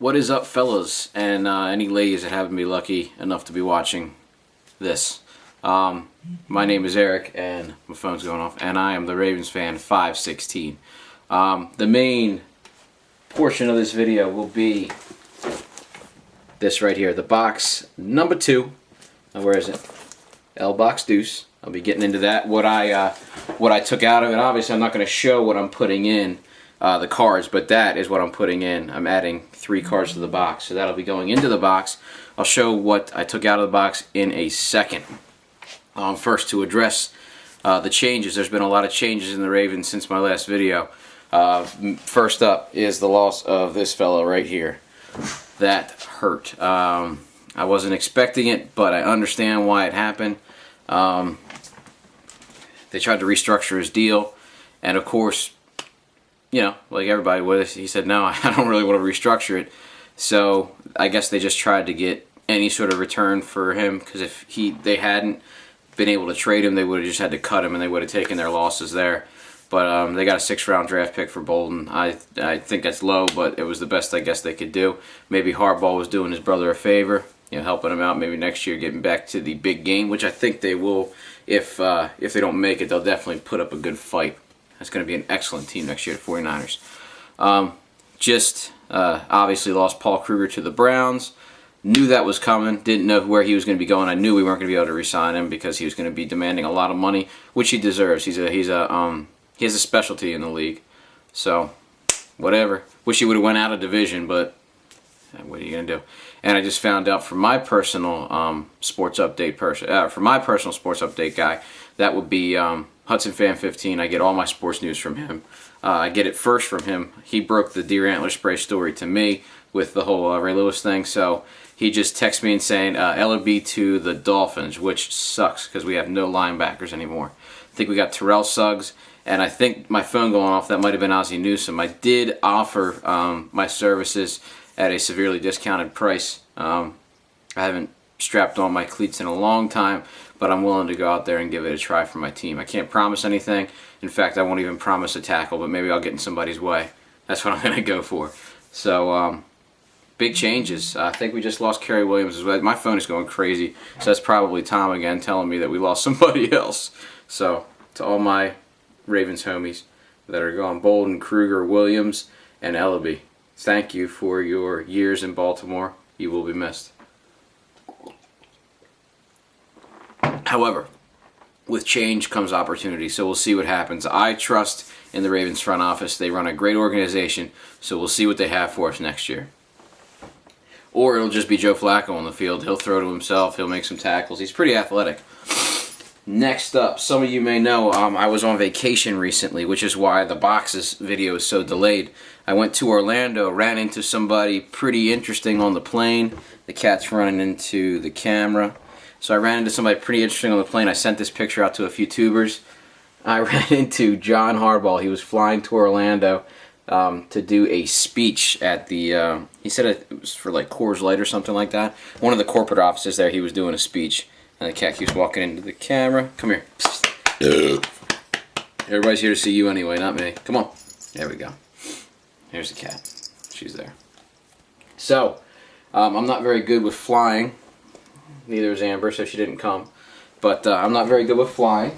What is up, fellas, and any ladies that happen to be lucky enough to be watching this? My name is Eric, and my phone's going off, and I am the Ravens fan 516. The main portion of this video will be this right here, the box number 2. Now, where is it? L-Box Deuce. I'll be getting into that. What I took out of it. Obviously, I'm not going to show what I'm putting in. The cards, but that is what I'm putting in. I'm adding 3 cards to the box, so that'll be going into the box. I'll show what I took out of the box in a second. First, to address the changes. There's been a lot of changes in the Ravens since my last video. First up is the loss of this fellow right here. That hurt. I wasn't expecting it, but I understand why it happened. They tried to restructure his deal, and of course, you know, like everybody would, he said, no, I don't really want to restructure it. So I guess they just tried to get any sort of return for him, because if they hadn't been able to trade him, they would have just had to cut him, and they would have taken their losses there. But they got a 6th-round draft pick for Bolden. I think that's low, but it was the best I guess they could do. Maybe Harbaugh was doing his brother a favor, you know, helping him out. Maybe next year getting back to the big game, which I think they will. If they don't make it, they'll definitely put up a good fight. That's going to be an excellent team next year, the 49ers. Obviously lost Paul Kruger to the Browns. Knew that was coming. Didn't know where he was going to be going. I knew we weren't going to be able to re-sign him because he was going to be demanding a lot of money, which he deserves. He has a specialty in the league. So, whatever. Wish he would have went out of division, but what are you going to do? And I just found out from my personal sports update guy, that would be Hudson Fan 15. I get all my sports news from him. I get it first from him. He broke the deer antler spray story to me with the whole Ray Lewis thing. So he just texted me and saying Ellaby to the Dolphins, which sucks because we have no linebackers anymore. I think we got Terrell Suggs, and I think my phone going off, that might have been Ozzie Newsome. I did offer my services at a severely discounted price. I haven't strapped on my cleats in a long time, but I'm willing to go out there and give it a try for my team. I can't promise anything. In fact, I won't even promise a tackle, but maybe I'll get in somebody's way. That's what I'm going to go for. So, big changes. I think we just lost Kerry Williams as well. My phone is going crazy, so that's probably Tom again telling me that we lost somebody else. So, to all my Ravens homies that are gone, Bolden, Kruger, Williams, and Ellaby, thank you for your years in Baltimore. You will be missed. However, with change comes opportunity, so we'll see what happens. I trust in the Ravens front office. They run a great organization, so we'll see what they have for us next year. Or it'll just be Joe Flacco on the field. He'll throw to himself. He'll make some tackles. He's pretty athletic. Next up, some of you may know I was on vacation recently, which is why the boxes video is so delayed. I went to Orlando, ran into somebody pretty interesting on the plane. The cat's running into the camera. So I ran into somebody pretty interesting on the plane. I sent this picture out to a few tubers. I ran into John Harbaugh. He was flying to Orlando to do a speech at the, he said it was for like Coors Light or something like that. One of the corporate offices there, he was doing a speech. And the cat keeps walking into the camera. Come here. Everybody's here to see you anyway, not me. Come on. There we go. Here's the cat. She's there. So, I'm not very good with flying. Neither is Amber, so she didn't come. But I'm not very good with flying.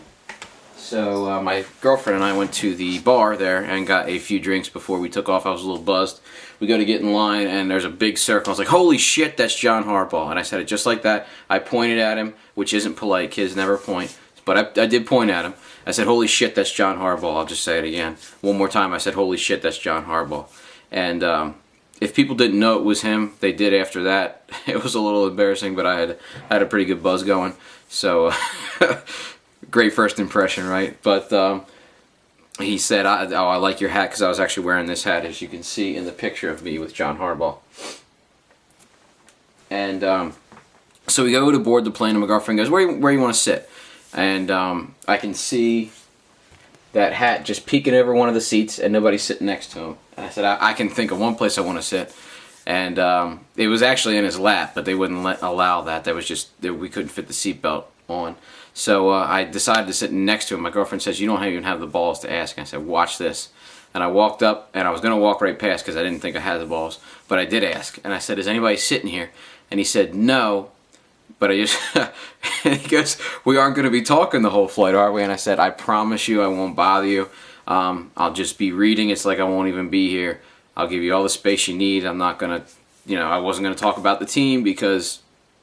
So my girlfriend and I went to the bar there and got a few drinks before we took off. I was a little buzzed. We go to get in line, and there's a big circle. I was like, holy shit, that's John Harbaugh. And I said it just like that. I pointed at him, which isn't polite. Kids never point. But I did point at him. I said, holy shit, that's John Harbaugh. I'll just say it again. One more time, I said, holy shit, that's John Harbaugh. And if people didn't know it was him, they did after that. It was a little embarrassing, but I had a pretty good buzz going. So, great first impression, right? But he said, I like your hat, because I was actually wearing this hat, as you can see in the picture of me with John Harbaugh. And so we go to board the plane, and my girlfriend goes, where you want to sit? And I can see that hat just peeking over one of the seats, and nobody's sitting next to him. And I said, I can think of one place I want to sit. And it was actually in his lap, but they wouldn't allow that. That was just, we couldn't fit the seatbelt on. So I decided to sit next to him. My girlfriend says, you don't even have the balls to ask. And I said, watch this. And I walked up, and I was going to walk right past because I didn't think I had the balls. But I did ask, and I said, is anybody sitting here? And he said, no. But I just, and he goes, we aren't going to be talking the whole flight, are we? And I said, I promise you I won't bother you. I'll just be reading. It's like I won't even be here. I'll give you all the space you need. I'm not going to, I wasn't going to talk about the team because,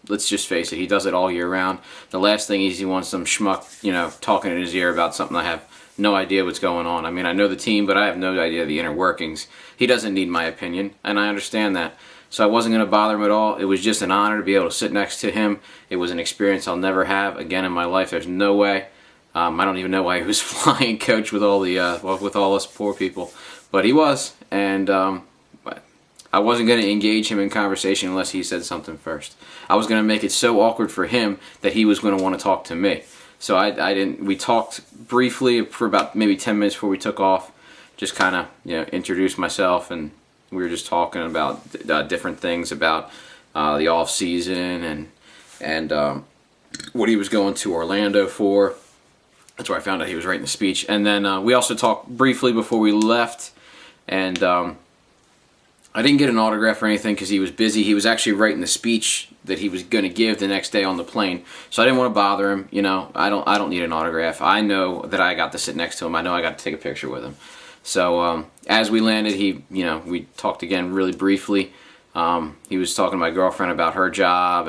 let's just face it, he does it all year round. The last thing is he wants some schmuck, talking in his ear about something I have no idea what's going on. I mean, I know the team, but I have no idea the inner workings. He doesn't need my opinion, and I understand that. So I wasn't going to bother him at all. It was just an honor to be able to sit next to him. It was an experience I'll never have again in my life. There's no way. I don't even know why he was flying coach with all with all us poor people, but he was, and I wasn't going to engage him in conversation unless he said something first. I was going to make it so awkward for him that he was going to want to talk to me. So I didn't. We talked briefly for about maybe 10 minutes before we took off. Just kind of introduced myself, and we were just talking about different things about the off season and what he was going to Orlando for. That's where I found out he was writing the speech. And then we also talked briefly before we left, and I didn't get an autograph or anything because he was busy. He was actually writing the speech that he was going to give the next day on the plane. So I didn't want to bother him. I don't need an autograph. I know that I got to sit next to him. I know I got to take a picture with him. So as we landed, we talked again really briefly. He was talking to my girlfriend about her job,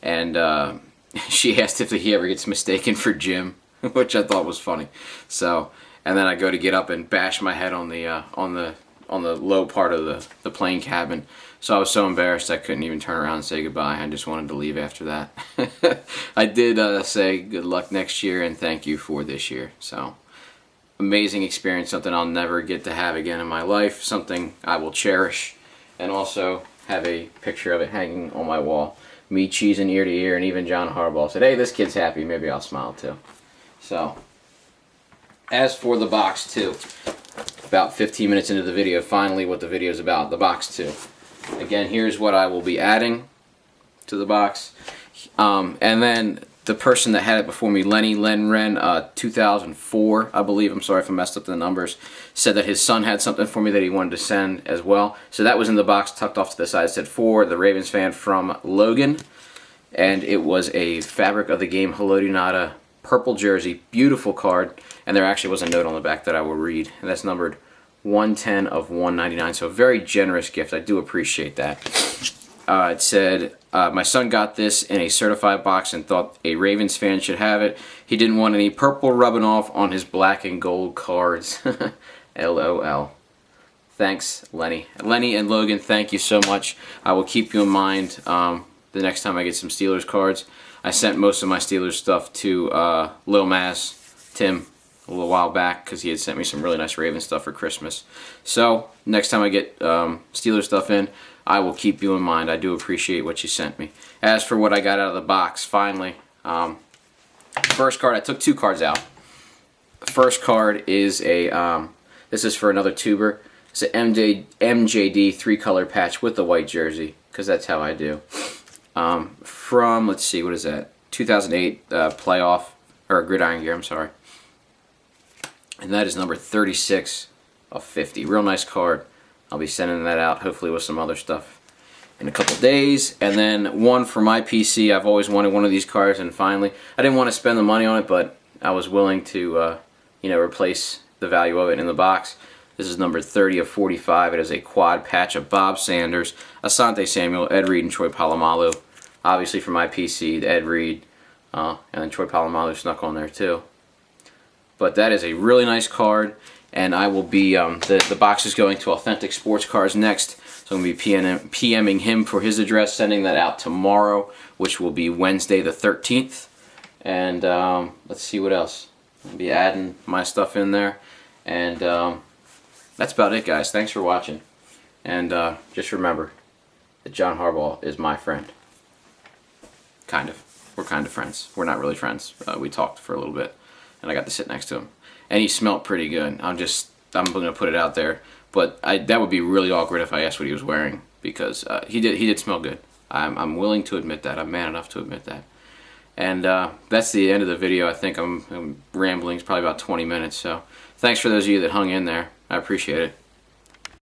and she asked if he ever gets mistaken for Jim, which I thought was funny. So, and then I go to get up and bash my head on the low part of the plane cabin. So I was so embarrassed I couldn't even turn around and say goodbye. I just wanted to leave after that. I did say good luck next year and thank you for this year. So amazing experience, something I'll never get to have again in my life, something I will cherish, and also have a picture of it hanging on my wall. Me cheesing ear to ear, and even John Harbaugh said, hey, this kid's happy, maybe I'll smile too. So, as for the box 2, about 15 minutes into the video, finally what the video is about, the box 2. Again, here's what I will be adding to the box. And then the person that had it before me, Lenny Lenren, 2004, I believe, I'm sorry if I messed up the numbers, said that his son had something for me that he wanted to send as well. So that was in the box tucked off to the side. It said, for the Ravens fan from Logan. And it was a Fabric of the Game Haloti Ngata purple jersey, beautiful card. And there actually was a note on the back that I will read. And that's numbered 110 of 199. So a very generous gift. I do appreciate that. It said, my son got this in a certified box and thought a Ravens fan should have it. He didn't want any purple rubbing off on his black and gold cards. LOL. Thanks, Lenny. Lenny and Logan, thank you so much. I will keep you in mind the next time I get some Steelers cards. I sent most of my Steelers stuff to Lil Maz, Tim, a little while back because he had sent me some really nice Ravens stuff for Christmas. So, next time I get Steelers stuff in, I will keep you in mind. I do appreciate what you sent me. As for what I got out of the box, finally, first card, I took 2 cards out. The first card is this is for another tuber. It's an MJD 3-color patch with the white jersey, because that's how I do. From, let's see, what is that? 2008 playoff, or gridiron gear, I'm sorry. And that is number 36 of 50. Real nice card. I'll be sending that out, hopefully with some other stuff in a couple days. And then one for my PC. I've always wanted one of these cards, and finally, I didn't want to spend the money on it, but I was willing to, replace the value of it in the box. This is number 30 of 45. It is a quad patch of Bob Sanders, Asante Samuel, Ed Reed, and Troy Polamalu. Obviously for my PC, Ed Reed, and then Troy Polamalu snuck on there too. But that is a really nice card. And I will be, the box is going to Authentic Sports Cards next. So I'm going to be PMing him for his address, sending that out tomorrow, which will be Wednesday the 13th. And let's see what else. I'll be adding my stuff in there. And that's about it, guys. Thanks for watching. And just remember that John Harbaugh is my friend. Kind of. We're kind of friends. We're not really friends. We talked for a little bit. And I got to sit next to him. And he smelled pretty good. I'm going to put it out there. But that would be really awkward if I asked what he was wearing, because he did smell good. I'm willing to admit that. I'm man enough to admit that. And that's the end of the video. I think I'm rambling. It's probably about 20 minutes. So thanks for those of you that hung in there. I appreciate it.